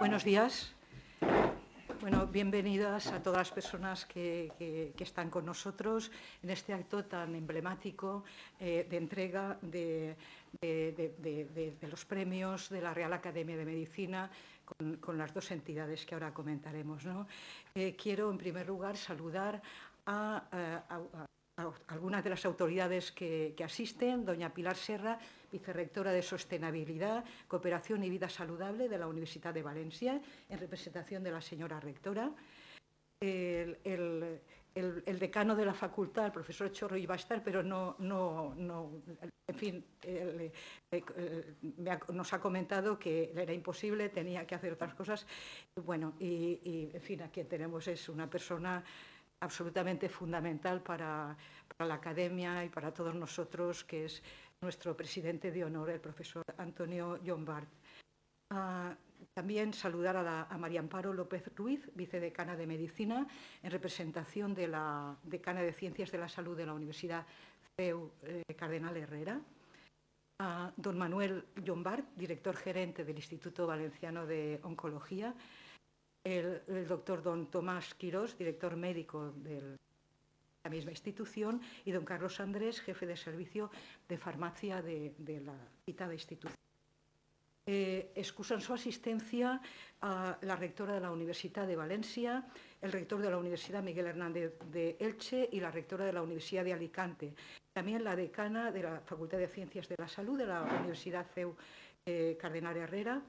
Buenos días. Bueno, bienvenidas a todas las personas que están con nosotros en este acto tan emblemático de entrega de los premios de la Real Academia de Medicina con las dos entidades que ahora comentaremos, ¿no? Quiero, en primer lugar, saludar a algunas de las autoridades que asisten: doña Pilar Serra, vicerrectora de Sostenibilidad, Cooperación y Vida Saludable de la Universidad de Valencia, en representación de la señora rectora. El decano de la facultad, el profesor Chorro, iba a estar, pero en fin, nos ha comentado que era imposible, tenía que hacer otras cosas. Bueno, en fin, aquí tenemos es una persona absolutamente fundamental para la academia y para todos nosotros, que es nuestro presidente de honor, el profesor Antonio Llombart. También saludar a María Amparo López Ruiz, vicedecana de Medicina, en representación de la decana de Ciencias de la Salud de la Universidad CEU Cardenal Herrera. A don Manuel Llombart, director gerente del Instituto Valenciano de Oncología. El doctor don Tomás Quirós, director médico de la misma institución, y don Carlos Andrés, jefe de servicio de farmacia de la citada institución. Excusan su asistencia a la rectora de la Universidad de Valencia, el rector de la Universidad Miguel Hernández de Elche y la rectora de la Universidad de Alicante. También la decana de la Facultad de Ciencias de la Salud de la Universidad CEU Cardenal Herrera,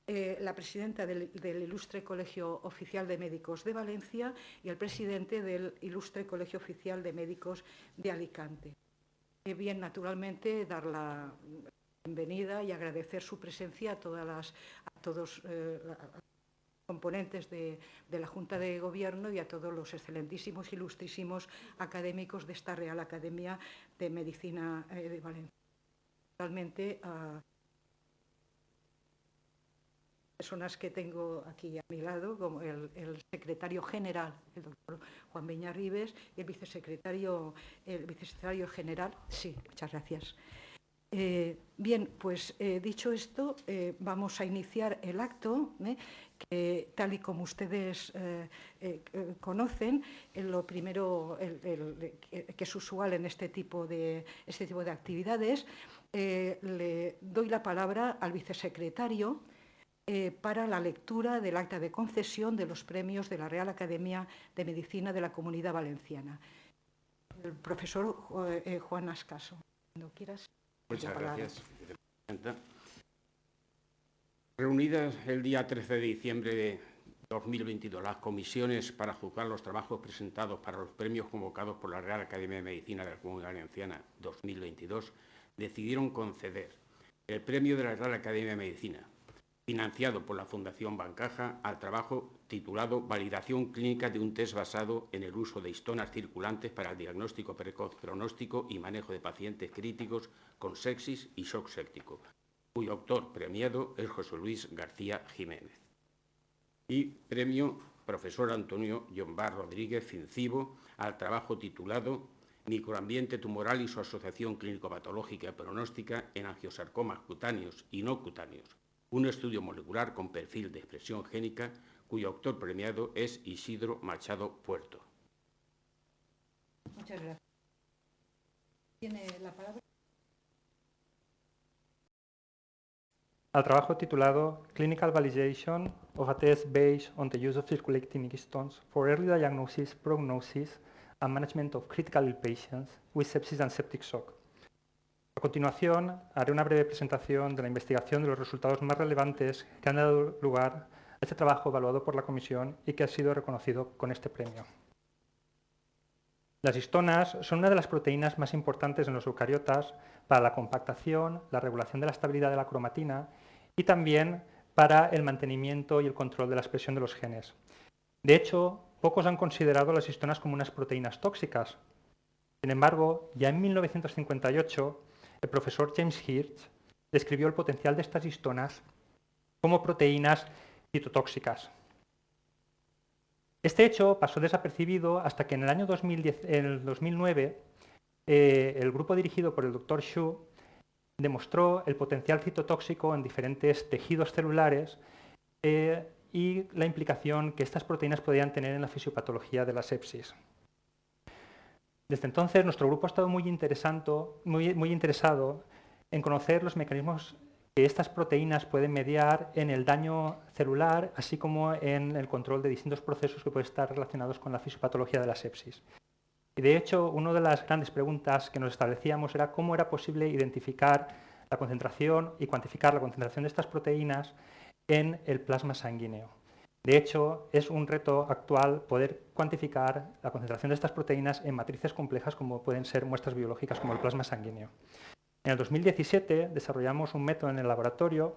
la presidenta del Ilustre Colegio Oficial de Médicos de Valencia y el presidente del Ilustre Colegio Oficial de Médicos de Alicante. Bien, naturalmente, dar la bienvenida y agradecer su presencia a todos los componentes de la Junta de Gobierno y a todos los excelentísimos, ilustrísimos académicos de esta Real Academia de Medicina de Valencia. Realmente personas que tengo aquí a mi lado, como el secretario general, el doctor Juan Beñarribes, y el vicesecretario general. Sí, muchas gracias. Bien, pues dicho esto, vamos a iniciar el acto, que tal y como ustedes conocen, lo primero que es usual en este tipo de actividades, le doy la palabra al vicesecretario para la lectura del acta de concesión de los premios de la Real Academia de Medicina de la Comunidad Valenciana. El profesor Juan Ascaso, cuando quieras. Muchas gracias, vicepresidenta. Reunidas el día 13 de diciembre de 2022 las comisiones para juzgar los trabajos presentados para los premios convocados por la Real Academia de Medicina de la Comunidad Valenciana 2022, decidieron conceder el premio de la Real Academia de Medicina, financiado por la Fundación Bancaja, al trabajo titulado Validación clínica de un test basado en el uso de histonas circulantes para el diagnóstico precoz, pronóstico y manejo de pacientes críticos con sepsis y shock séptico, cuyo autor premiado es José Luis García Jiménez. Y premio profesor Antonio Llombart Rodríguez Fincibo al trabajo titulado Microambiente tumoral y su asociación clínico-patológica y pronóstica en angiosarcomas cutáneos y no cutáneos, un estudio molecular con perfil de expresión génica, cuyo autor premiado es Isidro Machado Puerto. Muchas gracias. ¿Tiene la palabra? Al trabajo titulado Clinical Validation of a Test Based on the Use of Circulating Histones for Early Diagnosis, Prognosis and Management of Critical Ill Patients with Sepsis and Septic Shock. A continuación, haré una breve presentación de la investigación de los resultados más relevantes que han dado lugar a este trabajo evaluado por la Comisión y que ha sido reconocido con este premio. Las histonas son una de las proteínas más importantes en los eucariotas para la compactación, la regulación de la estabilidad de la cromatina y también para el mantenimiento y el control de la expresión de los genes. De hecho, pocos han considerado las histonas como unas proteínas tóxicas. Sin embargo, ya en 1958, el profesor James Hirsch describió el potencial de estas histonas como proteínas citotóxicas. Este hecho pasó desapercibido hasta que en el año 2009 el grupo dirigido por el Dr. Xu demostró el potencial citotóxico en diferentes tejidos celulares y la implicación que estas proteínas podían tener en la fisiopatología de la sepsis. Desde entonces, nuestro grupo ha estado muy interesado en conocer los mecanismos que estas proteínas pueden mediar en el daño celular, así como en el control de distintos procesos que pueden estar relacionados con la fisiopatología de la sepsis. Y de hecho, una de las grandes preguntas que nos establecíamos era cómo era posible identificar la concentración y cuantificar la concentración de estas proteínas en el plasma sanguíneo. De hecho, es un reto actual poder cuantificar la concentración de estas proteínas en matrices complejas como pueden ser muestras biológicas como el plasma sanguíneo. En el 2017 desarrollamos un método en el laboratorio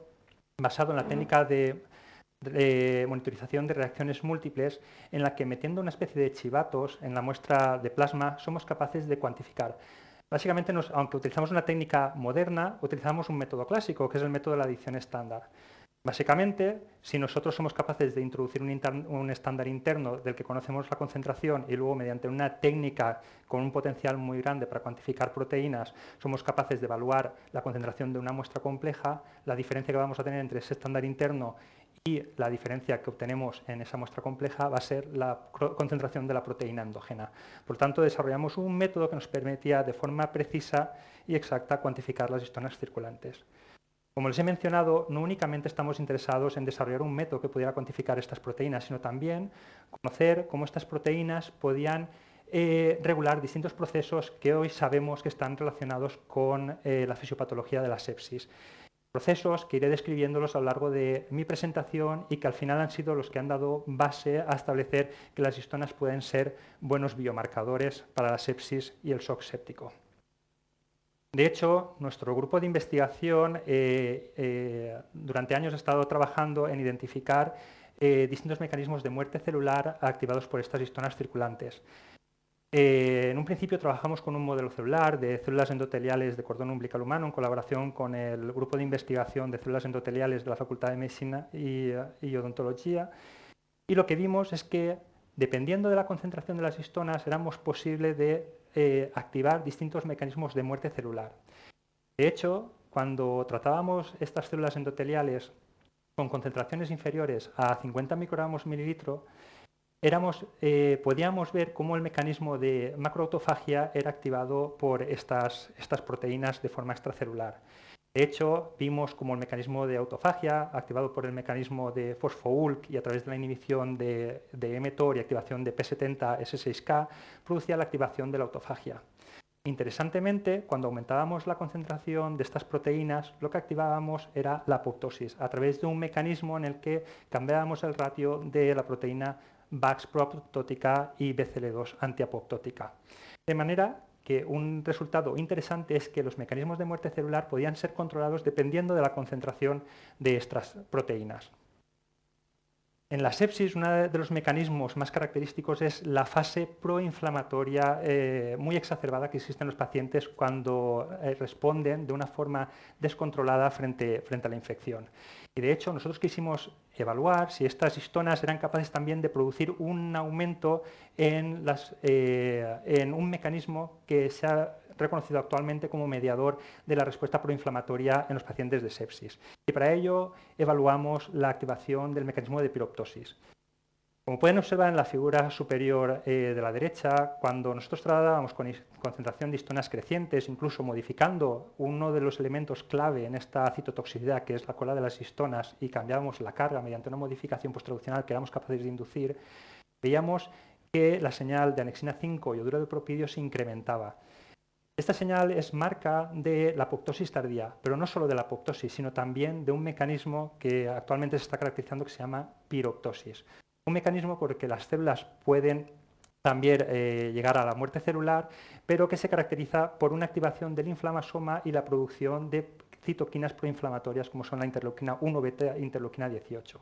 basado en la técnica de monitorización de reacciones múltiples en la que metiendo una especie de chivatos en la muestra de plasma somos capaces de cuantificar. Básicamente, aunque utilizamos una técnica moderna, utilizamos un método clásico, que es el método de la adición estándar. Básicamente, si nosotros somos capaces de introducir un estándar interno del que conocemos la concentración y luego mediante una técnica con un potencial muy grande para cuantificar proteínas, somos capaces de evaluar la concentración de una muestra compleja, la diferencia que vamos a tener entre ese estándar interno y la diferencia que obtenemos en esa muestra compleja va a ser la concentración de la proteína endógena. Por tanto, desarrollamos un método que nos permitía de forma precisa y exacta cuantificar las histonas circulantes. Como les he mencionado, no únicamente estamos interesados en desarrollar un método que pudiera cuantificar estas proteínas, sino también conocer cómo estas proteínas podían regular distintos procesos que hoy sabemos que están relacionados con la fisiopatología de la sepsis. Procesos que iré describiéndolos a lo largo de mi presentación y que al final han sido los que han dado base a establecer que las histonas pueden ser buenos biomarcadores para la sepsis y el shock séptico. De hecho, nuestro grupo de investigación durante años ha estado trabajando en identificar distintos mecanismos de muerte celular activados por estas histonas circulantes. En un principio trabajamos con un modelo celular de células endoteliales de cordón umbilical humano en colaboración con el grupo de investigación de células endoteliales de la Facultad de Medicina y Odontología. Y lo que vimos es que, dependiendo de la concentración de las histonas, éramos posible de activar distintos mecanismos de muerte celular. De hecho, cuando tratábamos estas células endoteliales con concentraciones inferiores a 50 microgramos mililitro, podíamos ver cómo el mecanismo de macroautofagia era activado por estas proteínas de forma extracelular. De hecho, vimos como el mecanismo de autofagia, activado por el mecanismo de fosfo-ULK y a través de la inhibición de mTOR y activación de P70, S6K, producía la activación de la autofagia. Interesantemente, cuando aumentábamos la concentración de estas proteínas, lo que activábamos era la apoptosis, a través de un mecanismo en el que cambiábamos el ratio de la proteína Bax proapoptótica y BCL2 antiapoptótica. De manera que un resultado interesante es que los mecanismos de muerte celular podían ser controlados dependiendo de la concentración de estas proteínas. En la sepsis, uno de los mecanismos más característicos es la fase proinflamatoria muy exacerbada que existe en los pacientes cuando responden de una forma descontrolada frente a la infección. Y de hecho, nosotros quisimos evaluar si estas histonas eran capaces también de producir un aumento en un mecanismo que se ha reconocido actualmente como mediador de la respuesta proinflamatoria en los pacientes de sepsis. Y para ello evaluamos la activación del mecanismo de piroptosis. Como pueden observar en la figura superior de la derecha, cuando nosotros tratábamos con concentración de histonas crecientes, incluso modificando uno de los elementos clave en esta citotoxicidad, que es la cola de las histonas, y cambiábamos la carga mediante una modificación posttraduccional que éramos capaces de inducir, veíamos que la señal de anexina 5 y yoduro de propidio se incrementaba. Esta señal es marca de la apoptosis tardía, pero no solo de la apoptosis, sino también de un mecanismo que actualmente se está caracterizando que se llama piroptosis. Un mecanismo por el que las células pueden también llegar a la muerte celular, pero que se caracteriza por una activación del inflamasoma y la producción de citoquinas proinflamatorias como son la interleuquina 1 beta e interleuquina 18.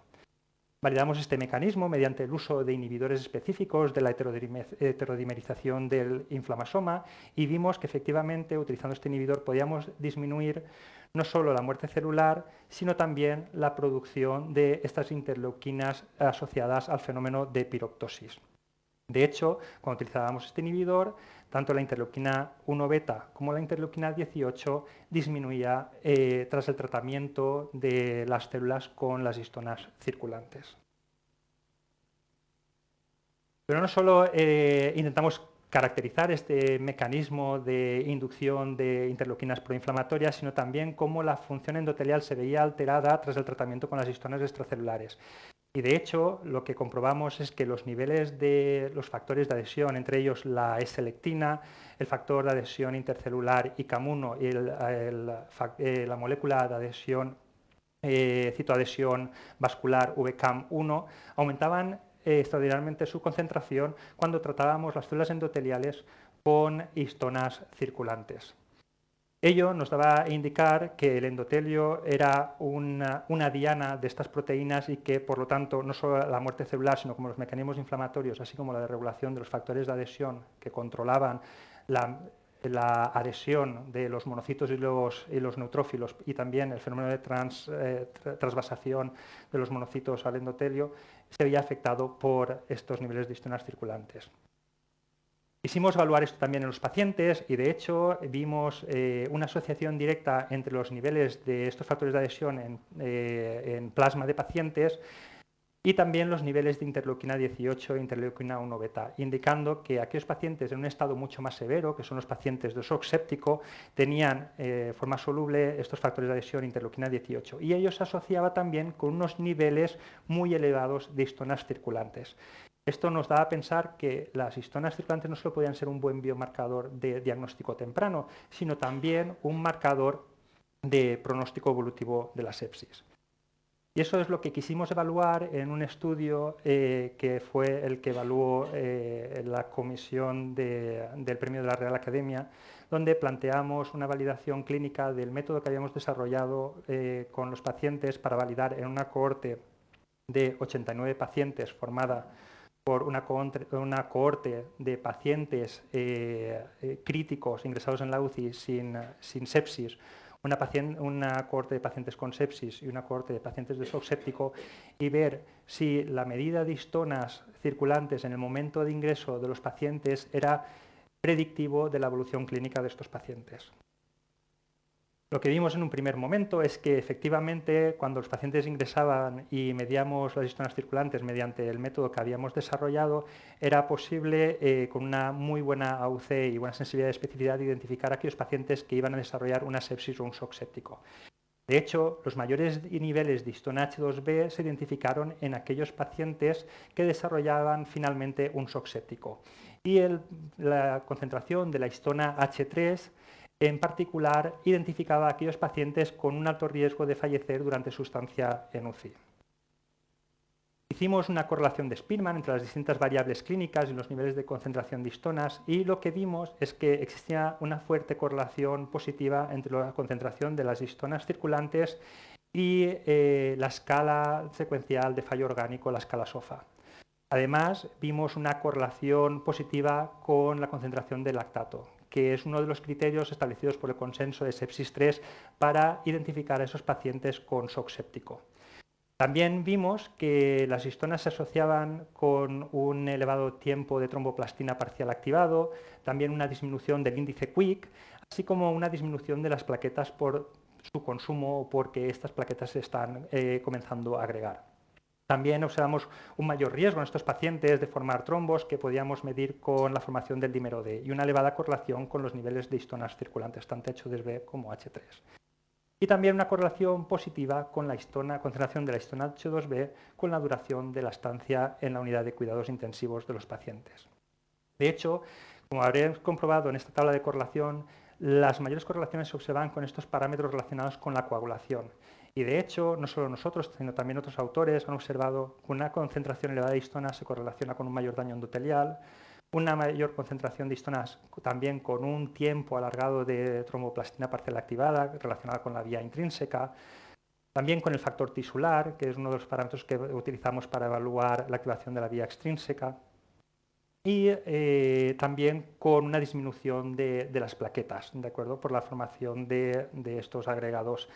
Validamos este mecanismo mediante el uso de inhibidores específicos de la heterodimerización del inflamasoma y vimos que efectivamente utilizando este inhibidor podíamos disminuir no solo la muerte celular, sino también la producción de estas interleuquinas asociadas al fenómeno de piroptosis. De hecho, cuando utilizábamos este inhibidor, tanto la interleuquina 1 beta como la interleuquina 18 disminuía tras el tratamiento de las células con las histonas circulantes. Pero no solo intentamos caracterizar este mecanismo de inducción de interleuquinas proinflamatorias, sino también cómo la función endotelial se veía alterada tras el tratamiento con las histonas extracelulares. Y de hecho, lo que comprobamos es que los niveles de los factores de adhesión, entre ellos la S-lectina, el factor de adhesión intercelular ICAM1 y la molécula de adhesión, citoadhesión vascular VCAM1, aumentaban extraordinariamente su concentración cuando tratábamos las células endoteliales con histonas circulantes. Ello nos daba a indicar que el endotelio era una diana de estas proteínas y que, por lo tanto, no solo la muerte celular, sino como los mecanismos inflamatorios, así como la desregulación de los factores de adhesión que controlaban la adhesión de los monocitos y los neutrófilos y también el fenómeno de transvasación de los monocitos al endotelio, se veía afectado por estos niveles de histonas circulantes. Quisimos evaluar esto también en los pacientes y, de hecho, vimos una asociación directa entre los niveles de estos factores de adhesión en plasma de pacientes y también los niveles de interleuquina 18 e interleuquina 1 beta, indicando que aquellos pacientes en un estado mucho más severo, que son los pacientes de shock séptico, tenían forma soluble estos factores de adhesión interleuquina 18 y ello se asociaba también con unos niveles muy elevados de histonas circulantes. Esto nos da a pensar que las histonas circulantes no solo podían ser un buen biomarcador de diagnóstico temprano, sino también un marcador de pronóstico evolutivo de la sepsis. Y eso es lo que quisimos evaluar en un estudio que fue el que evaluó la comisión del premio de la Real Academia, donde planteamos una validación clínica del método que habíamos desarrollado con los pacientes para validar en una cohorte de 89 pacientes formada por una cohorte de pacientes críticos ingresados en la UCI sin sepsis, una cohorte de pacientes con sepsis y una cohorte de pacientes de shock séptico, y ver si la medida de histonas circulantes en el momento de ingreso de los pacientes era predictivo de la evolución clínica de estos pacientes. Lo que vimos en un primer momento es que, efectivamente, cuando los pacientes ingresaban y medíamos las histonas circulantes mediante el método que habíamos desarrollado, era posible, con una muy buena AUC y buena sensibilidad de especificidad, identificar a aquellos pacientes que iban a desarrollar una sepsis o un shock séptico. De hecho, los mayores niveles de histona H2B se identificaron en aquellos pacientes que desarrollaban finalmente un shock séptico. Y la concentración de la histona H3 en particular identificaba a aquellos pacientes con un alto riesgo de fallecer durante su estancia en UCI. Hicimos una correlación de Spearman entre las distintas variables clínicas y los niveles de concentración de histonas, y lo que vimos es que existía una fuerte correlación positiva entre la concentración de las histonas circulantes y la escala secuencial de fallo orgánico, la escala SOFA. Además, vimos una correlación positiva con la concentración de lactato, que es uno de los criterios establecidos por el consenso de sepsis 3 para identificar a esos pacientes con shock séptico. También vimos que las histonas se asociaban con un elevado tiempo de tromboplastina parcial activado, también una disminución del índice QUIC, así como una disminución de las plaquetas por su consumo o porque estas plaquetas se están comenzando a agregar. También observamos un mayor riesgo en estos pacientes de formar trombos que podíamos medir con la formación del dímero D y una elevada correlación con los niveles de histonas circulantes, tanto H2B como H3. Y también una correlación positiva con la concentración de la histona H2B con la duración de la estancia en la unidad de cuidados intensivos de los pacientes. De hecho, como habréis comprobado en esta tabla de correlación, las mayores correlaciones se observan con estos parámetros relacionados con la coagulación. Y de hecho, no solo nosotros, sino también otros autores han observado que una concentración elevada de histonas se correlaciona con un mayor daño endotelial, una mayor concentración de histonas también con un tiempo alargado de tromboplastina parcial activada relacionada con la vía intrínseca, también con el factor tisular, que es uno de los parámetros que utilizamos para evaluar la activación de la vía extrínseca, y también con una disminución de las plaquetas, ¿de acuerdo?, por la formación de estos agregados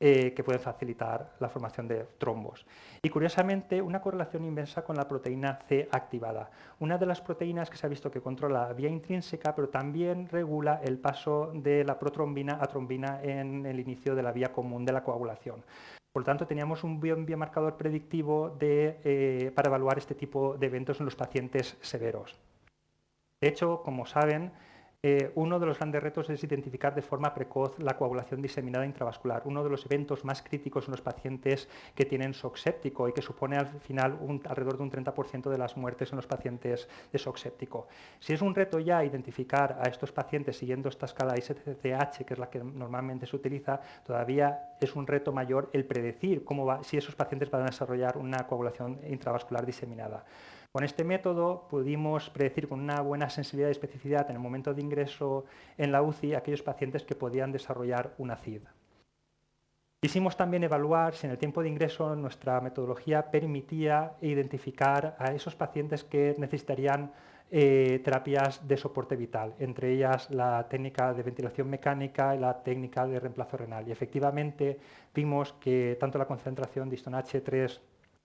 que pueden facilitar la formación de trombos. Y curiosamente, una correlación inversa con la proteína C activada, una de las proteínas que se ha visto que controla la vía intrínseca, pero también regula el paso de la protrombina a trombina en el inicio de la vía común de la coagulación. Por lo tanto, teníamos un biomarcador predictivo para evaluar este tipo de eventos en los pacientes severos. De hecho, como saben, uno de los grandes retos es identificar de forma precoz la coagulación diseminada intravascular, uno de los eventos más críticos en los pacientes que tienen shock séptico y que supone al final alrededor de un 30% de las muertes en los pacientes de shock séptico. Si es un reto ya identificar a estos pacientes siguiendo esta escala ISTCH, que es la que normalmente se utiliza, todavía es un reto mayor el predecir si esos pacientes van a desarrollar una coagulación intravascular diseminada. Con este método pudimos predecir con una buena sensibilidad y especificidad en el momento de ingreso en la UCI aquellos pacientes que podían desarrollar una CID. Quisimos también evaluar si en el tiempo de ingreso nuestra metodología permitía identificar a esos pacientes que necesitarían terapias de soporte vital, entre ellas la técnica de ventilación mecánica y la técnica de reemplazo renal. Y efectivamente vimos que tanto la concentración de histona H3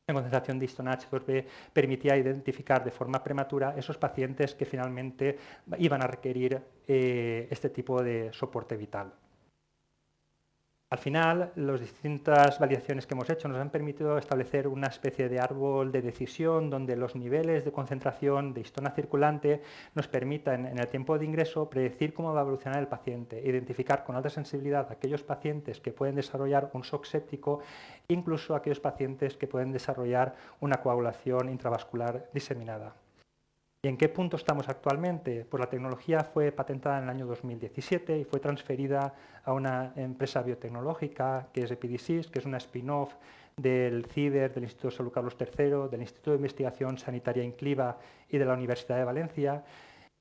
en concentración de histona H2B permitía identificar de forma prematura esos pacientes que finalmente iban a requerir este tipo de soporte vital. Al final, las distintas validaciones que hemos hecho nos han permitido establecer una especie de árbol de decisión donde los niveles de concentración de histona circulante nos permitan en el tiempo de ingreso predecir cómo va a evolucionar el paciente, identificar con alta sensibilidad aquellos pacientes que pueden desarrollar un shock séptico, incluso aquellos pacientes que pueden desarrollar una coagulación intravascular diseminada. ¿Y en qué punto estamos actualmente? Pues la tecnología fue patentada en el año 2017 y fue transferida a una empresa biotecnológica que es Epidisys, que es una spin-off del CIDER, del Instituto de Salud Carlos III, del Instituto de Investigación Sanitaria Incliva y de la Universidad de Valencia.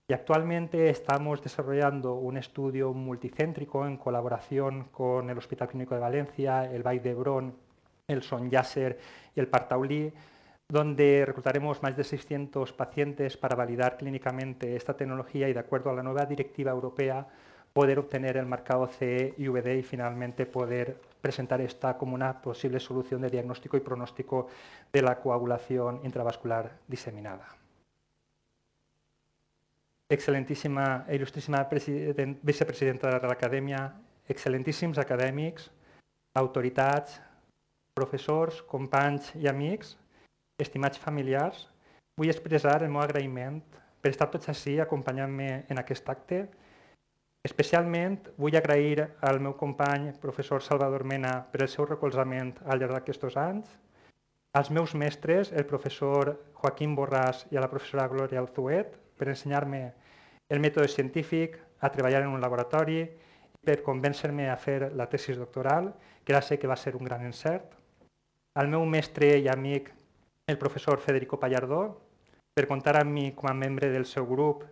Y actualmente estamos desarrollando un estudio multicéntrico en colaboración con el Hospital Clínico de Valencia, el Vall d'Hebron, el Son Yasser y el Partaulí, donde reclutaremos más de 600 pacientes para validar clínicamente esta tecnología y, de acuerdo a la nueva directiva europea, poder obtener el marcado CE y VD y finalmente poder presentar esta como una posible solución de diagnóstico y pronóstico de la coagulación intravascular diseminada. Excelentíssima e il·lustríssima vicepresidenta de la Real Acadèmia, excelentíssims acadèmics, autoritats, professors, companys i amics, estimats familiars, vull expressar el meu agraïment per estar tots ací acompanyant-me en aquest acte. Especialment vull agrair al meu company, professor Salvador Mena, per el seu recolzament al llarg d'aquests anys, als meus mestres, el professor Joaquim Borràs i a la professora Glòria Alzuet, per ensenyar-me el mètode científic, a treballar en un laboratori, per convèncer-me a fer la tesi doctoral, que ara sé que va ser un gran encert. Al meu mestre i amic, el professor Federico Pallardó, per comptar amb mi com a membre del seu grup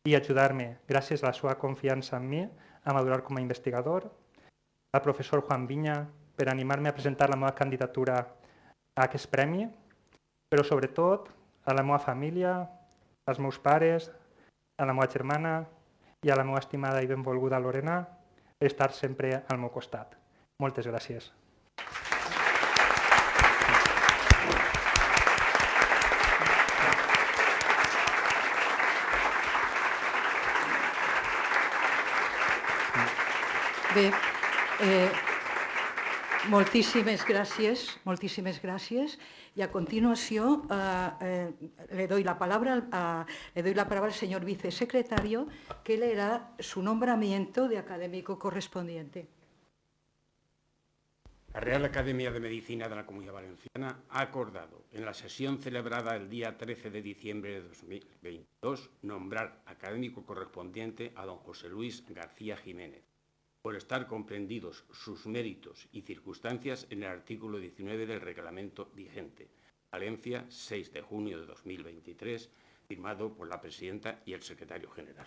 i ajudar-me, gràcies a la seva confiança en mi, a madurar com a investigador. Al professor Juan Viña, per animar-me a presentar la meva candidatura a aquest premi, però sobretot a la meva família, als meus pares, a la meva germana i a la meva estimada i benvolguda Lorena, per estar sempre al meu costat. Moltes gràcies. Bé, moltíssimes gràcies. Y a continuación le doy la palabra al señor vicesecretario, que leerá su nombramiento de académico correspondiente. La Real Academia de Medicina de la Comunidad Valenciana ha acordado, en la sesión celebrada el día 13 de diciembre de 2022, nombrar académico correspondiente a don José Luis García Jiménez, por estar comprendidos sus méritos y circunstancias en el artículo 19 del reglamento vigente. Valencia, 6 de junio de 2023, firmado por la presidenta y el secretario general.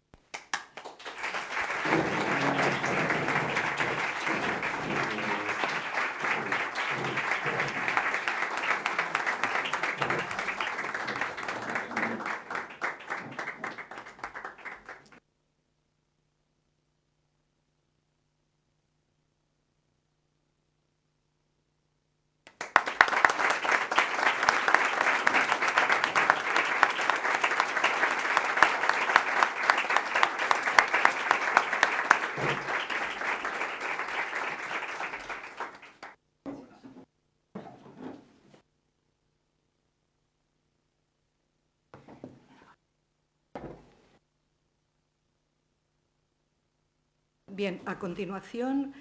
Bien, a continuación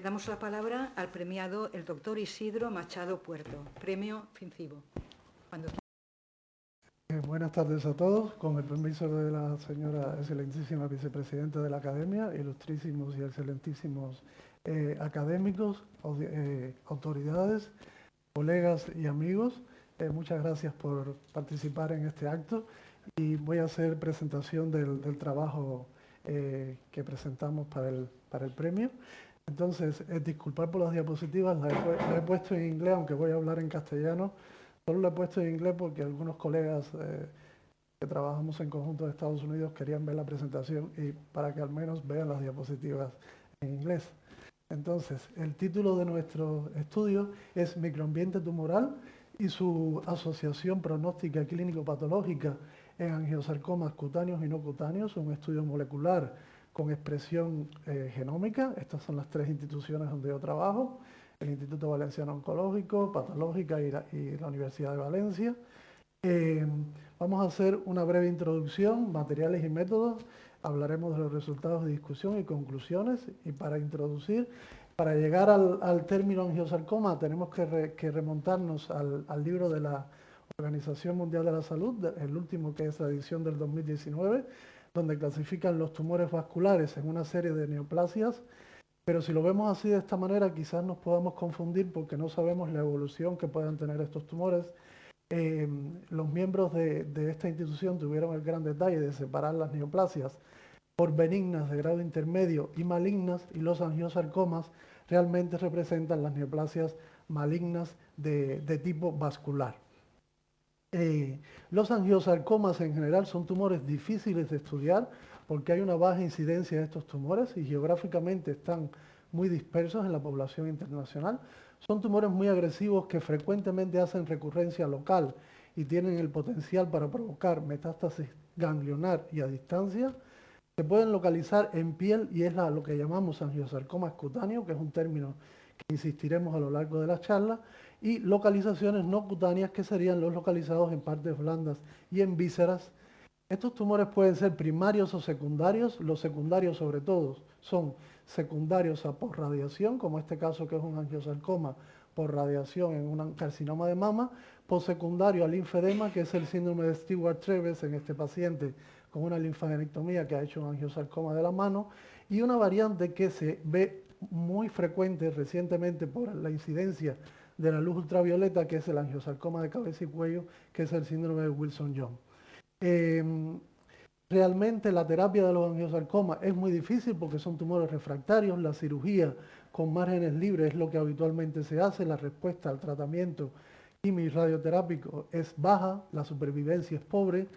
damos la palabra al premiado, el doctor Isidro Machado Puerto, Premio Fincibo. Buenas tardes a todos. Con el permiso de la señora excelentísima vicepresidenta de la Academia, ilustrísimos y excelentísimos académicos, autoridades, colegas y amigos, muchas gracias por participar en este acto y voy a hacer presentación del trabajo que presentamos para el premio. Entonces, disculpar por las diapositivas, las he puesto en inglés, aunque voy a hablar en castellano. Solo lo he puesto en inglés porque algunos colegas que trabajamos en conjunto de Estados Unidos querían ver la presentación y para que al menos vean las diapositivas en inglés. Entonces, el título de nuestro estudio es Microambiente tumoral y su asociación pronóstica clínico-patológica en angiosarcomas cutáneos y no cutáneos, un estudio molecular con expresión genómica. Estas son las tres instituciones donde yo trabajo: el Instituto Valenciano Oncológico, Patológica y la Universidad de Valencia. Vamos a hacer una breve introducción, materiales y métodos. Hablaremos de los resultados de discusión y conclusiones. Y para introducir, para llegar al término angiosarcoma, tenemos que remontarnos al libro de la Organización Mundial de la Salud, el último, que es la edición del 2019, donde clasifican los tumores vasculares en una serie de neoplasias. Pero si lo vemos así, de esta manera, quizás nos podamos confundir porque no sabemos la evolución que puedan tener estos tumores. Los miembros de esta institución tuvieron el gran detalle de separar las neoplasias por benignas de grado intermedio y malignas, y los angiosarcomas realmente representan las neoplasias malignas de tipo vascular. Los angiosarcomas en general son tumores difíciles de estudiar porque hay una baja incidencia de estos tumores y geográficamente están muy dispersos en la población internacional. Son tumores muy agresivos que frecuentemente hacen recurrencia local y tienen el potencial para provocar metástasis ganglionar y a distancia. Se pueden localizar en piel y es lo que llamamos angiosarcomas cutáneos, que es un término que insistiremos a lo largo de la charla, y localizaciones no cutáneas, que serían los localizados en partes blandas y en vísceras. Estos tumores pueden ser primarios o secundarios. Los secundarios, sobre todo, son secundarios a posradiación, como este caso, que es un angiosarcoma por radiación en un carcinoma de mama, postsecundario al linfedema, que es el síndrome de Stewart-Treves en este paciente con una linfadenectomía que ha hecho un angiosarcoma de la mano, y una variante que se ve muy frecuente recientemente por la incidencia de la luz ultravioleta, que es el angiosarcoma de cabeza y cuello, que es el síndrome de Wilson-Young. Realmente la terapia de los angiosarcomas es muy difícil porque son tumores refractarios. La cirugía con márgenes libres es lo que habitualmente se hace. La respuesta al tratamiento químico y radioterápico es baja, la supervivencia es pobre.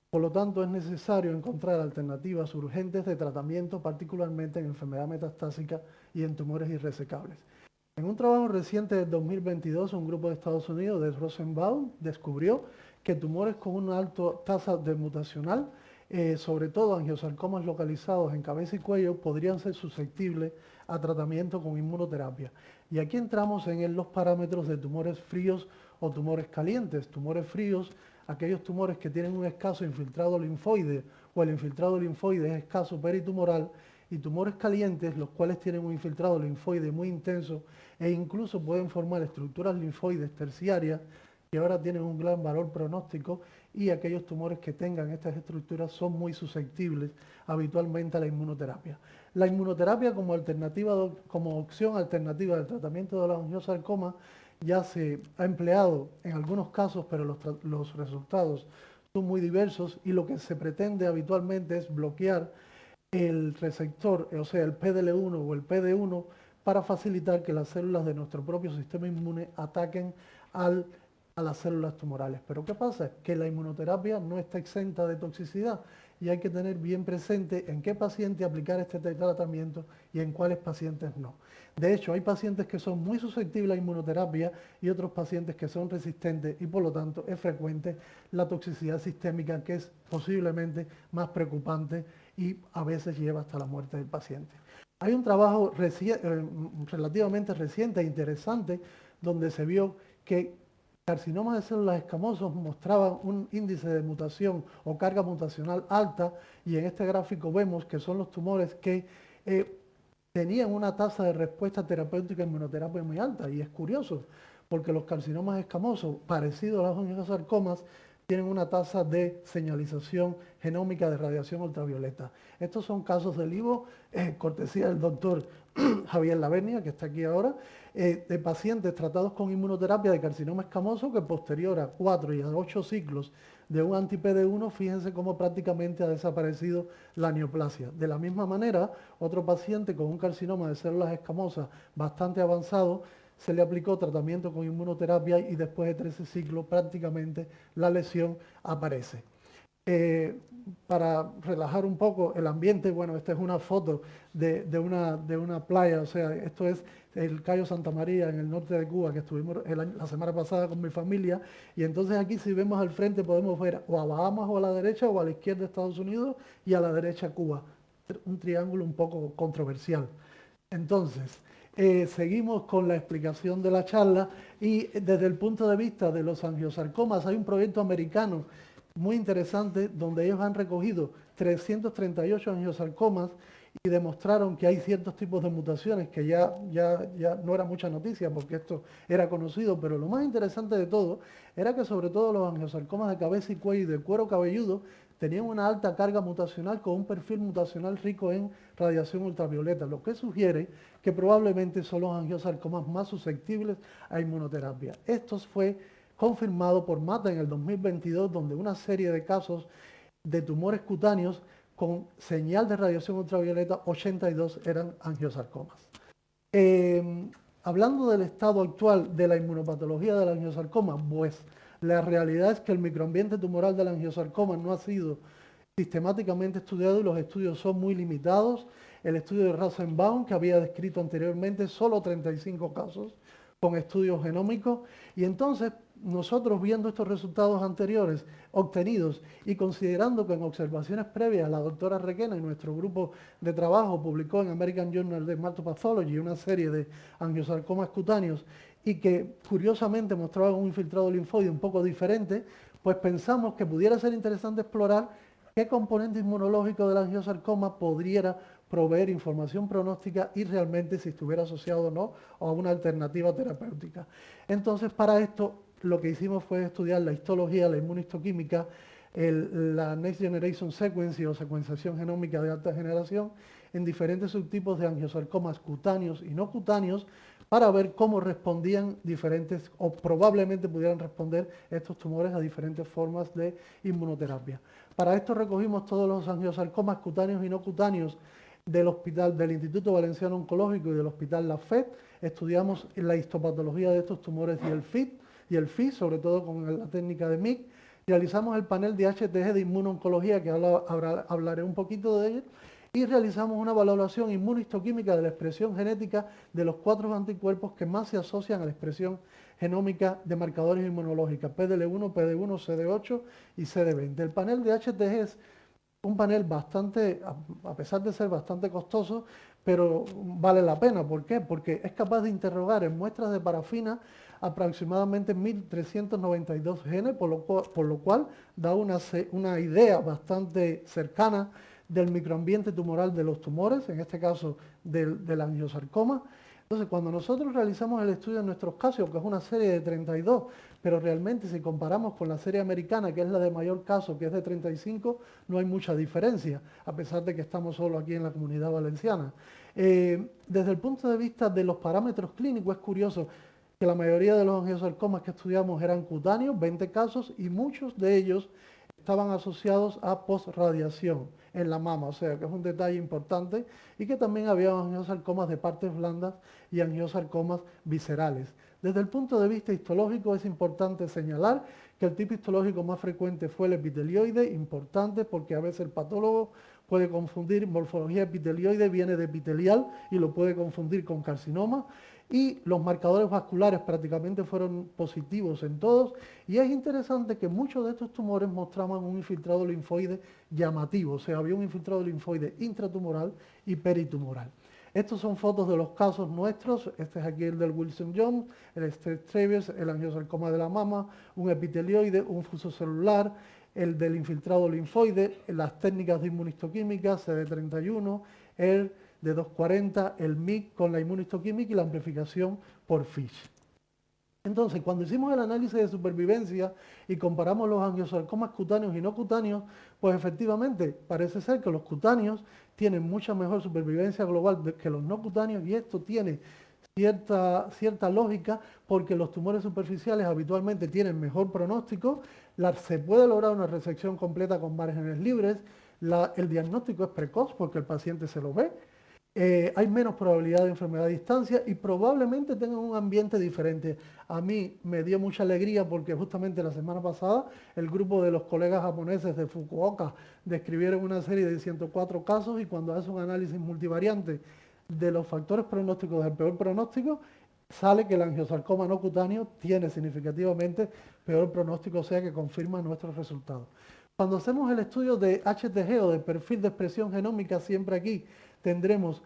Por lo tanto, es necesario encontrar alternativas urgentes de tratamiento, particularmente en enfermedad metastásica y en tumores irresecables. En un trabajo reciente de 2022, un grupo de Estados Unidos, de Rosenbaum, descubrió que tumores con una alta tasa de mutacional, sobre todo angiosarcomas localizados en cabeza y cuello, podrían ser susceptibles a tratamiento con inmunoterapia. Y aquí entramos en los parámetros de tumores fríos o tumores calientes. Tumores fríos, aquellos tumores que tienen un escaso infiltrado linfoide o el infiltrado linfoide es escaso peritumoral, y tumores calientes, los cuales tienen un infiltrado linfoide muy intenso e incluso pueden formar estructuras linfoides terciarias que ahora tienen un gran valor pronóstico, y aquellos tumores que tengan estas estructuras son muy susceptibles habitualmente a la inmunoterapia. La inmunoterapia como alternativa, como opción alternativa del tratamiento de los angiosarcomas ya se ha empleado en algunos casos, pero los resultados son muy diversos, y lo que se pretende habitualmente es bloquear el receptor, o sea, el PDL1 o el PD1, para facilitar que las células de nuestro propio sistema inmune ataquen a las células tumorales. Pero ¿qué pasa? Que la inmunoterapia no está exenta de toxicidad y hay que tener bien presente en qué paciente aplicar este tratamiento y en cuáles pacientes no. De hecho, hay pacientes que son muy susceptibles a inmunoterapia y otros pacientes que son resistentes, y por lo tanto es frecuente la toxicidad sistémica, que es posiblemente más preocupante y a veces lleva hasta la muerte del paciente. Hay un trabajo relativamente reciente e interesante donde se vio que carcinomas de células escamosas mostraban un índice de mutación o carga mutacional alta, y en este gráfico vemos que son los tumores que tenían una tasa de respuesta terapéutica en inmunoterapia muy alta. Y es curioso, porque los carcinomas escamosos, parecidos a los angiosarcomas, tienen una tasa de señalización genómica de radiación ultravioleta. Estos son casos del IVO, cortesía del doctor Javier Lavernia, que está aquí ahora, de pacientes tratados con inmunoterapia de carcinoma escamoso que posterior a 4 y a 8 ciclos de un anti-PD1, fíjense cómo prácticamente ha desaparecido la neoplasia. De la misma manera, otro paciente con un carcinoma de células escamosas bastante avanzado, se le aplicó tratamiento con inmunoterapia y después de 13 ciclos prácticamente la lesión aparece. Para relajar un poco el ambiente, bueno, esta es una foto de una playa, o sea, esto es el Cayo Santa María en el norte de Cuba, que estuvimos la semana pasada con mi familia, y entonces aquí si vemos al frente podemos ver o a Bahamas o a la derecha o a la izquierda Estados Unidos y a la derecha Cuba, un triángulo un poco controversial. Entonces, seguimos con la explicación de la charla y desde el punto de vista de los angiosarcomas hay un proyecto americano muy interesante donde ellos han recogido 338 angiosarcomas y demostraron que hay ciertos tipos de mutaciones que ya no era mucha noticia porque esto era conocido, pero lo más interesante de todo era que sobre todo los angiosarcomas de cabeza y cuello y de cuero cabelludo tenían una alta carga mutacional con un perfil mutacional rico en radiación ultravioleta, lo que sugiere que probablemente son los angiosarcomas más susceptibles a inmunoterapia. Esto fue confirmado por Mata en el 2022, donde una serie de casos de tumores cutáneos con señal de radiación ultravioleta, 82 eran angiosarcomas. Hablando del estado actual de la inmunopatología del angiosarcoma, pues la realidad es que el microambiente tumoral del angiosarcoma no ha sido sistemáticamente estudiado y los estudios son muy limitados. El estudio de Rosenbaum, que había descrito anteriormente, solo 35 casos con estudios genómicos, y entonces nosotros viendo estos resultados anteriores obtenidos y considerando que en observaciones previas la doctora Requena y nuestro grupo de trabajo publicó en American Journal of Hematopathology una serie de angiosarcomas cutáneos y que curiosamente mostraban un infiltrado linfoide un poco diferente, pues pensamos que pudiera ser interesante explorar qué componente inmunológico del angiosarcoma podría proveer información pronóstica y realmente si estuviera asociado o no a una alternativa terapéutica. Entonces, para esto, lo que hicimos fue estudiar la histología, la inmunistoquímica, la Next Generation Sequencing o secuenciación genómica de alta generación en diferentes subtipos de angiosarcomas cutáneos y no cutáneos para ver cómo respondían diferentes o probablemente pudieran responder estos tumores a diferentes formas de inmunoterapia. Para esto recogimos todos los angiosarcomas cutáneos y no cutáneos del Instituto Valenciano Oncológico y del Hospital La Fe. Estudiamos la histopatología de estos tumores y el FIS, sobre todo con la técnica de MIC. Realizamos el panel de HTG de inmunooncología, que ahora hablaré un poquito de él, y realizamos una valoración inmunistoquímica de la expresión genética de los 4 anticuerpos que más se asocian a la expresión genómica de marcadores inmunológicos, PDL1, PD1, CD8 y CD20. El panel de HTG es un panel bastante, a pesar de ser bastante costoso, pero vale la pena. ¿Por qué? Porque es capaz de interrogar en muestras de parafina aproximadamente 1.392 genes, por lo cual da una idea bastante cercana del microambiente tumoral de los tumores, en este caso del angiosarcoma. Entonces, cuando nosotros realizamos el estudio en nuestros casos, que es una serie de 32, pero realmente si comparamos con la serie americana, que es la de mayor caso, que es de 35, no hay mucha diferencia, a pesar de que estamos solo aquí en la Comunidad Valenciana. Desde el punto de vista de los parámetros clínicos, es curioso que la mayoría de los angiosarcomas que estudiamos eran cutáneos, 20 casos, y muchos de ellos estaban asociados a postradiación en la mama, o sea que es un detalle importante, y que también había angiosarcomas de partes blandas y angiosarcomas viscerales. Desde el punto de vista histológico es importante señalar que el tipo histológico más frecuente fue el epitelioide, importante porque a veces el patólogo puede confundir morfología epitelioide, viene de epitelial y lo puede confundir con carcinoma, y los marcadores vasculares prácticamente fueron positivos en todos, y es interesante que muchos de estos tumores mostraban un infiltrado linfoide llamativo, o sea, había un infiltrado linfoide intratumoral y peritumoral. Estos son fotos de los casos nuestros, este es aquí el del Wilson Jones, el Streiff-Travies, el angiosarcoma de la mama, un epitelioide, un fuso celular, el del infiltrado linfoide, las técnicas de inmunistoquímica, CD31, el de 240, el MIC con la inmunohistoquímica y la amplificación por FISH. Entonces, cuando hicimos el análisis de supervivencia y comparamos los angiosarcomas cutáneos y no cutáneos, pues efectivamente parece ser que los cutáneos tienen mucha mejor supervivencia global que los no cutáneos, y esto tiene cierta lógica porque los tumores superficiales habitualmente tienen mejor pronóstico, se puede lograr una resección completa con márgenes libres, el diagnóstico es precoz porque el paciente se lo ve, hay menos probabilidad de enfermedad a distancia y probablemente tengan un ambiente diferente. A mí me dio mucha alegría porque justamente la semana pasada el grupo de los colegas japoneses de Fukuoka describieron una serie de 104 casos, y cuando hace un análisis multivariante de los factores pronósticos del peor pronóstico, sale que el angiosarcoma no cutáneo tiene significativamente peor pronóstico, o sea que confirma nuestros resultados. Cuando hacemos el estudio de HTG o de perfil de expresión genómica, siempre aquí tendremos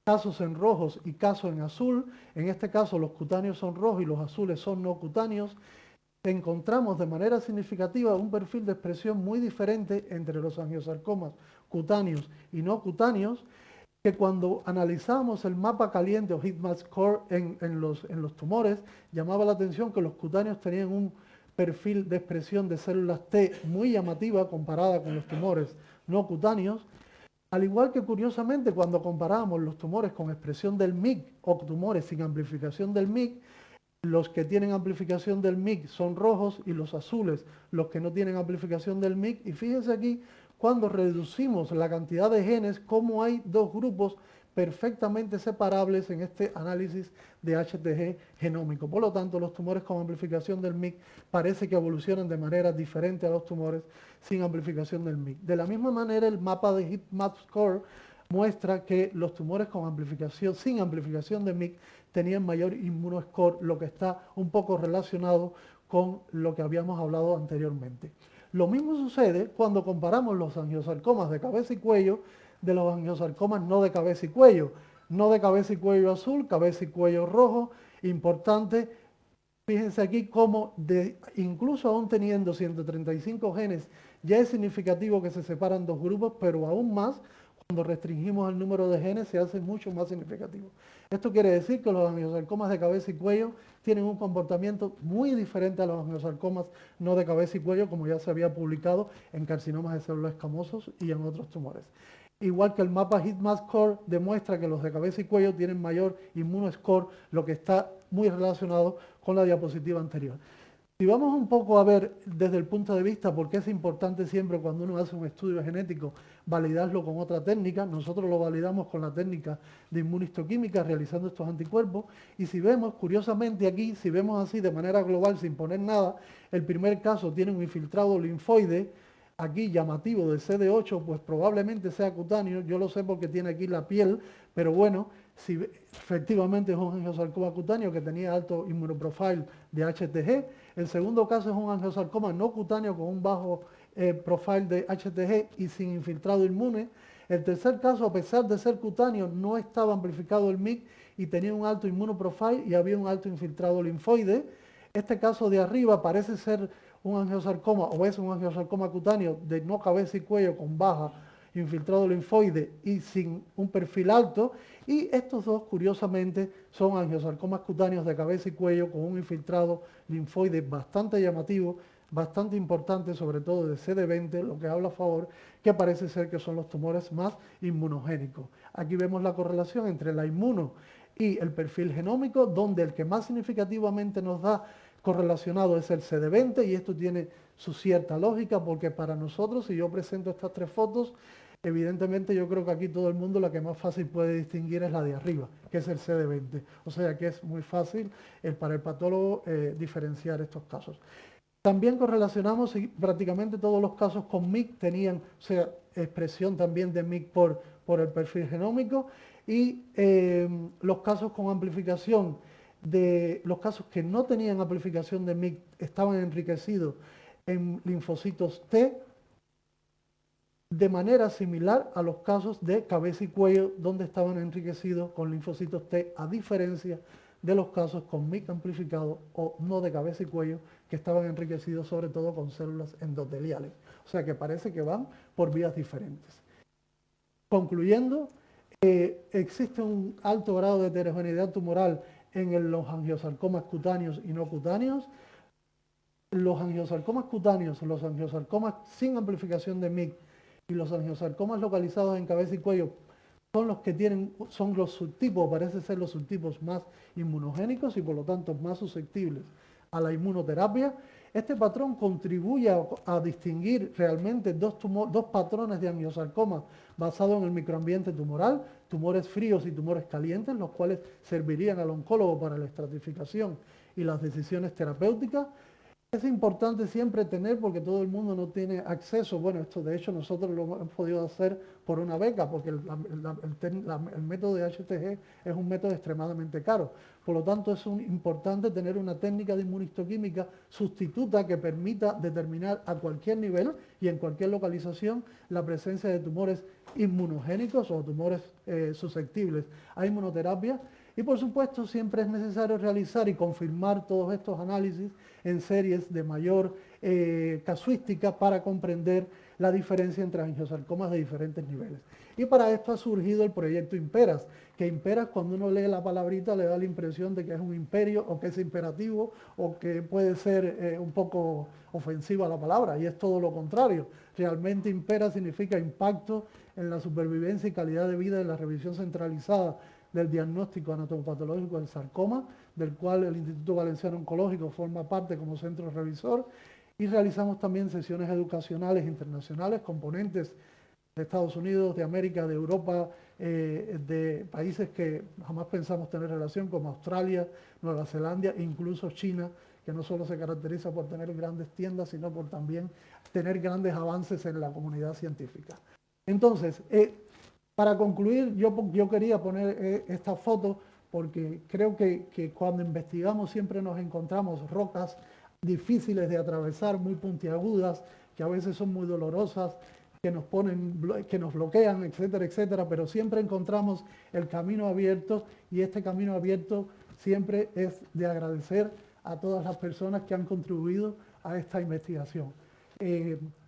casos en rojos y casos en azul. En este caso los cutáneos son rojos y los azules son no cutáneos. Encontramos de manera significativa un perfil de expresión muy diferente entre los angiosarcomas cutáneos y no cutáneos, que cuando analizamos el mapa caliente o heat map score en los tumores, llamaba la atención que los cutáneos tenían un perfil de expresión de células T muy llamativa comparada con los tumores no cutáneos, al igual que curiosamente cuando comparábamos los tumores con expresión del MYC o tumores sin amplificación del MYC, los que tienen amplificación del MYC son rojos y los azules los que no tienen amplificación del MYC. Y fíjense aquí, cuando reducimos la cantidad de genes, cómo hay dos grupos perfectamente separables en este análisis de HTG genómico. Por lo tanto, los tumores con amplificación del MYC parece que evolucionan de manera diferente a los tumores sin amplificación del MYC. De la misma manera, el mapa de Heat Map Score muestra que los tumores con amplificación, sin amplificación de MYC tenían mayor inmunoscore, lo que está un poco relacionado con lo que habíamos hablado anteriormente. Lo mismo sucede cuando comparamos los angiosarcomas de cabeza y cuello de los angiosarcomas no de cabeza y cuello. No de cabeza y cuello azul, cabeza y cuello rojo. Importante, fíjense aquí cómo incluso aún teniendo 135 genes, ya es significativo que se separan dos grupos, pero aún más cuando restringimos el número de genes se hace mucho más significativo. Esto quiere decir que los angiosarcomas de cabeza y cuello tienen un comportamiento muy diferente a los angiosarcomas no de cabeza y cuello, como ya se había publicado en carcinomas de células escamosos y en otros tumores. Igual que el mapa Heat Map Score demuestra que los de cabeza y cuello tienen mayor inmunoscore, lo que está muy relacionado con la diapositiva anterior. Si vamos un poco a ver desde el punto de vista por qué es importante siempre cuando uno hace un estudio genético validarlo con otra técnica, nosotros lo validamos con la técnica de inmunistoquímica realizando estos anticuerpos, y si vemos, curiosamente aquí, si vemos así de manera global sin poner nada, el primer caso tiene un infiltrado linfoide, aquí llamativo de CD8, pues probablemente sea cutáneo, yo lo sé porque tiene aquí la piel, pero bueno, si efectivamente es un angiosarcoma cutáneo que tenía alto inmunoprofile de HTG. El segundo caso es un angiosarcoma no cutáneo con un bajo profile de HTG y sin infiltrado inmune. El tercer caso, a pesar de ser cutáneo, no estaba amplificado el MYC y tenía un alto inmunoprofile y había un alto infiltrado linfoide. Este caso de arriba parece ser un angiosarcoma o es un angiosarcoma cutáneo de no cabeza y cuello con baja infiltrado linfoide y sin un perfil alto, y estos dos curiosamente son angiosarcomas cutáneos de cabeza y cuello con un infiltrado linfoide bastante llamativo, bastante importante, sobre todo de CD20, lo que habla a favor que parece ser que son los tumores más inmunogénicos. Aquí vemos la correlación entre la inmuno y el perfil genómico, donde el que más significativamente nos da correlacionado es el CD20, y esto tiene su cierta lógica porque para nosotros, si yo presento estas tres fotos, evidentemente yo creo que aquí todo el mundo la que más fácil puede distinguir es la de arriba, que es el CD20. O sea que es muy fácil para el patólogo diferenciar estos casos. También correlacionamos prácticamente todos los casos con MYC, tenían, o sea, expresión también de MYC por el perfil genómico, y los casos con amplificación, los casos que no tenían amplificación de MYC estaban enriquecidos en linfocitos T, de manera similar a los casos de cabeza y cuello, donde estaban enriquecidos con linfocitos T, a diferencia de los casos con MYC amplificado o no de cabeza y cuello, que estaban enriquecidos sobre todo con células endoteliales. O sea que parece que van por vías diferentes. Concluyendo, Existe un alto grado de heterogeneidad tumoral en los angiosarcomas cutáneos y no cutáneos. Los angiosarcomas cutáneos, los angiosarcomas sin amplificación de MYC y los angiosarcomas localizados en cabeza y cuello son los que son los subtipos, parece ser los subtipos más inmunogénicos y por lo tanto más susceptibles a la inmunoterapia. Este patrón contribuye a distinguir realmente dos patrones de angiosarcoma basados en el microambiente tumoral, tumores fríos y tumores calientes, los cuales servirían al oncólogo para la estratificación y las decisiones terapéuticas. Es importante siempre tener, porque todo el mundo no tiene acceso, bueno, esto de hecho nosotros lo hemos podido hacer por una beca, porque el método de HTG es un método extremadamente caro. Por lo tanto, es importante tener una técnica de inmunistoquímica sustituta que permita determinar a cualquier nivel y en cualquier localización la presencia de tumores inmunogénicos o tumores susceptibles a inmunoterapia. Y por supuesto siempre es necesario realizar y confirmar todos estos análisis en series de mayor casuística para comprender la diferencia entre angiosarcomas de diferentes niveles. Y para esto ha surgido el proyecto Imperas, que Imperas cuando uno lee la palabrita le da la impresión de que es un imperio o que es imperativo o que puede ser un poco ofensiva la palabra, y es todo lo contrario. Realmente Imperas significa impacto en la supervivencia y calidad de vida de la revisión centralizada del diagnóstico anatomopatológico del sarcoma, del cual el Instituto Valenciano Oncológico forma parte como centro revisor, y realizamos también sesiones educacionales internacionales, componentes de Estados Unidos, de América, de Europa, de países que jamás pensamos tener relación, como Australia, Nueva Zelanda e incluso China, que no solo se caracteriza por tener grandes tiendas, sino por también tener grandes avances en la comunidad científica. Entonces, para concluir, yo quería poner esta foto porque creo que cuando investigamos siempre nos encontramos rocas difíciles de atravesar, muy puntiagudas, que a veces son muy dolorosas, que nos bloquean, etcétera, etcétera, pero siempre encontramos el camino abierto y este camino abierto siempre es de agradecer a todas las personas que han contribuido a esta investigación.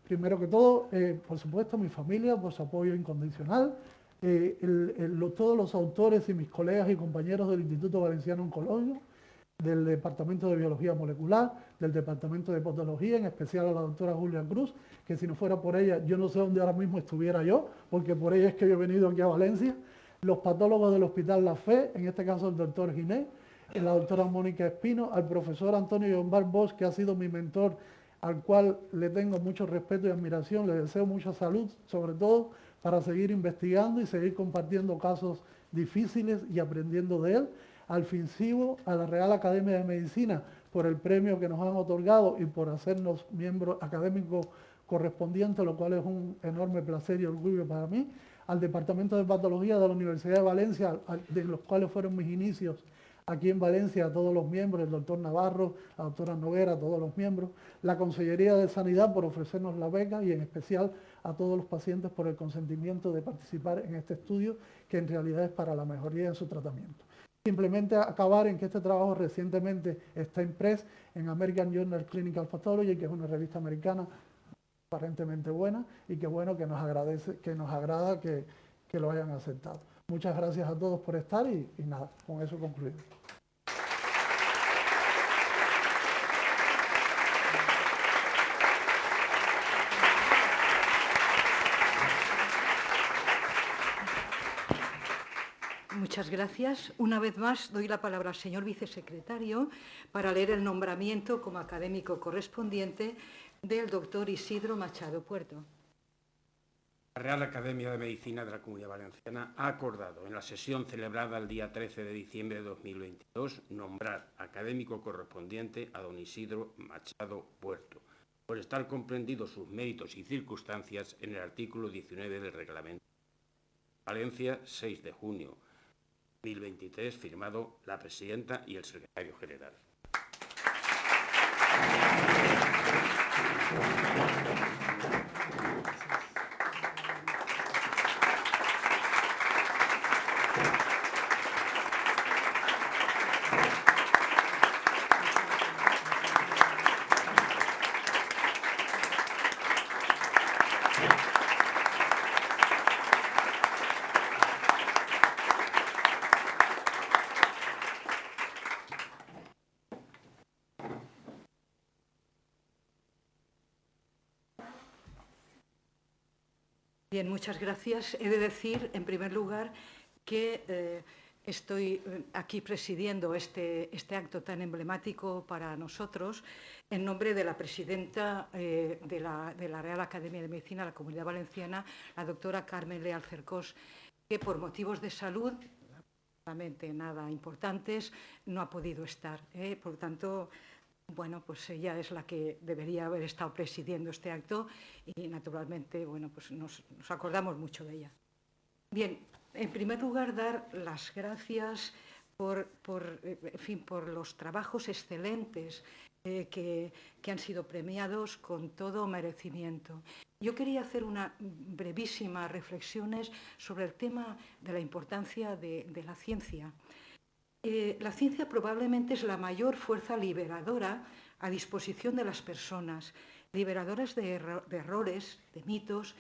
Primero que todo, por supuesto, mi familia, por su apoyo incondicional, todos los autores y mis colegas y compañeros del Instituto Valenciano Oncológico, del Departamento de Biología Molecular, del Departamento de Patología, en especial a la doctora Julia Cruz, que si no fuera por ella, yo no sé dónde ahora mismo estuviera yo, porque por ella es que yo he venido aquí a Valencia, los patólogos del Hospital La Fe, en este caso el doctor Ginés, la doctora Mónica Espino, al profesor Antonio Llombar Bosch, que ha sido mi mentor, al cual le tengo mucho respeto y admiración, le deseo mucha salud, sobre todo para seguir investigando y seguir compartiendo casos difíciles y aprendiendo de él. Al FINCIBO, a la Real Academia de Medicina, por el premio que nos han otorgado y por hacernos miembros académicos correspondientes, lo cual es un enorme placer y orgullo para mí. Al Departamento de Patología de la Universidad de Valencia, de los cuales fueron mis inicios aquí en Valencia, a todos los miembros, el doctor Navarro, la doctora Noguera, a todos los miembros, la Consellería de Sanidad por ofrecernos la beca y en especial a todos los pacientes por el consentimiento de participar en este estudio, que en realidad es para la mejoría en su tratamiento. Simplemente acabar en que este trabajo recientemente está impreso en American Journal of Clinical Pathology, que es una revista americana aparentemente buena y que bueno, que nos agrada que lo hayan aceptado. Muchas gracias a todos por estar y nada, con eso concluimos. Muchas gracias. Una vez más doy la palabra al señor vicesecretario para leer el nombramiento como académico correspondiente del doctor Isidro Machado Puerto. La Real Academia de Medicina de la Comunidad Valenciana ha acordado en la sesión celebrada el día 13 de diciembre de 2022 nombrar académico correspondiente a don Isidro Machado Puerto, por estar comprendidos sus méritos y circunstancias en el artículo 19 del reglamento. Valencia, 6 de junio 2023, firmado la presidenta y el secretario general. Bien, muchas gracias. He de decir, en primer lugar, que estoy aquí presidiendo este acto tan emblemático para nosotros en nombre de la presidenta de la Real Academia de Medicina de la Comunidad Valenciana, la doctora Carmen Leal Cercós, que por motivos de salud, absolutamente nada importantes, no ha podido estar. Por lo tanto, bueno, pues ella es la que debería haber estado presidiendo este acto y, naturalmente, bueno, pues nos acordamos mucho de ella. Bien, en primer lugar, dar las gracias por los trabajos excelentes que han sido premiados con todo merecimiento. Yo quería hacer unas brevísimas reflexiones sobre el tema de la importancia de la ciencia. La ciencia probablemente es la mayor fuerza liberadora a disposición de las personas, liberadoras de errores, de mitos.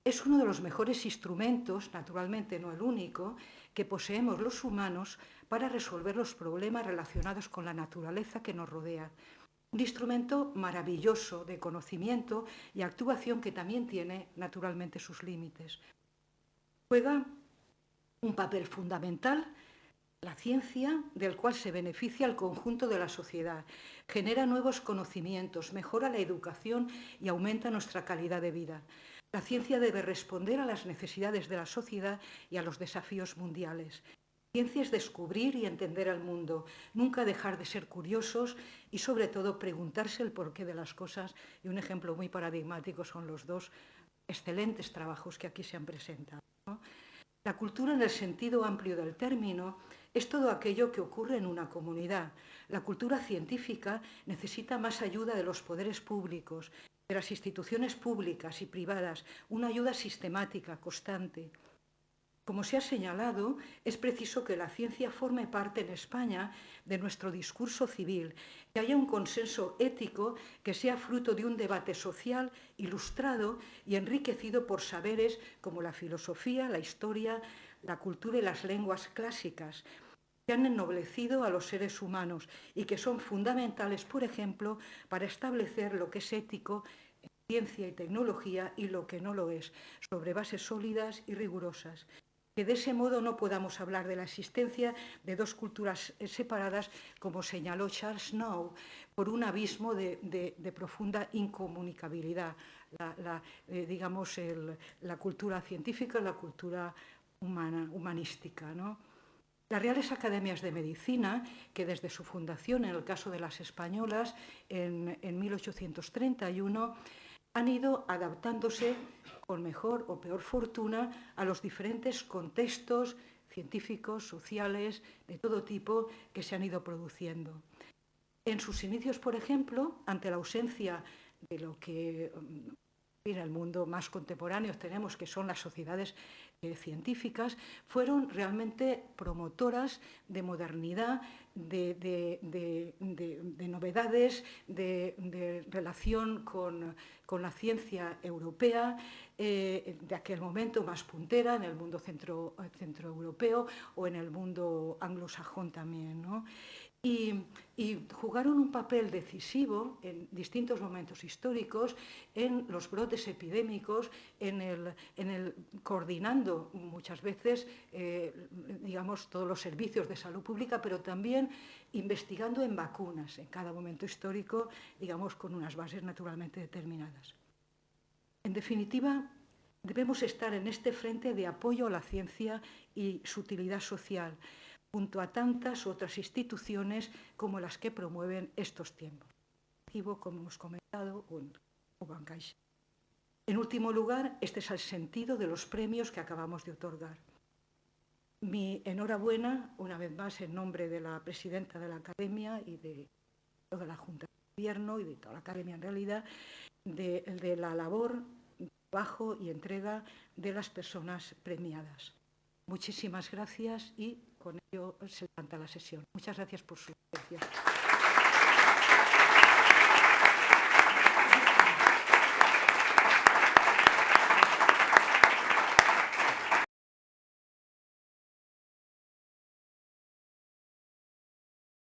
Es uno de los mejores instrumentos, naturalmente no el único, que poseemos los humanos para resolver los problemas relacionados con la naturaleza que nos rodea. Un instrumento maravilloso de conocimiento y actuación que también tiene, naturalmente, sus límites. Juega un papel fundamental la ciencia, del cual se beneficia el conjunto de la sociedad, genera nuevos conocimientos, mejora la educación y aumenta nuestra calidad de vida. La ciencia debe responder a las necesidades de la sociedad y a los desafíos mundiales. La ciencia es descubrir y entender el mundo, nunca dejar de ser curiosos y, sobre todo, preguntarse el porqué de las cosas. Y un ejemplo muy paradigmático son los dos excelentes trabajos que aquí se han presentado, ¿no? La cultura, en el sentido amplio del término, es todo aquello que ocurre en una comunidad. La cultura científica necesita más ayuda de los poderes públicos, de las instituciones públicas y privadas, una ayuda sistemática, constante. Como se ha señalado, es preciso que la ciencia forme parte en España de nuestro discurso civil, que haya un consenso ético que sea fruto de un debate social ilustrado y enriquecido por saberes como la filosofía, la historia, la cultura y las lenguas clásicas, que han ennoblecido a los seres humanos y que son fundamentales, por ejemplo, para establecer lo que es ético en ciencia y tecnología y lo que no lo es, sobre bases sólidas y rigurosas. Que de ese modo no podamos hablar de la existencia de dos culturas separadas, como señaló Charles Snow, por un abismo de profunda incomunicabilidad, la cultura científica y la cultura humanística, ¿no? Las Reales Academias de Medicina, que desde su fundación, en el caso de las españolas, en 1831, han ido adaptándose con mejor o peor fortuna a los diferentes contextos científicos, sociales, de todo tipo que se han ido produciendo. En sus inicios, por ejemplo, ante la ausencia de lo que en el mundo más contemporáneo tenemos, que son las sociedades científicas, fueron realmente promotoras de modernidad, de novedades, de relación con la ciencia europea, de aquel momento más puntera en el mundo centroeuropeo o en el mundo anglosajón también, ¿no? Y jugaron un papel decisivo en distintos momentos históricos en los brotes epidémicos, coordinando muchas veces, todos los servicios de salud pública, pero también investigando en vacunas en cada momento histórico, con unas bases naturalmente determinadas. En definitiva, debemos estar en este frente de apoyo a la ciencia y su utilidad social, junto a tantas otras instituciones como las que promueven estos tiempos, como hemos comentado, o Bancaixa. En último lugar, este es el sentido de los premios que acabamos de otorgar. Mi enhorabuena, una vez más, en nombre de la presidenta de la Academia y de toda la Junta de Gobierno y de toda la Academia en realidad, de la labor, trabajo y entrega de las personas premiadas. Muchísimas gracias y con ello se levanta la sesión. Muchas gracias por su atención.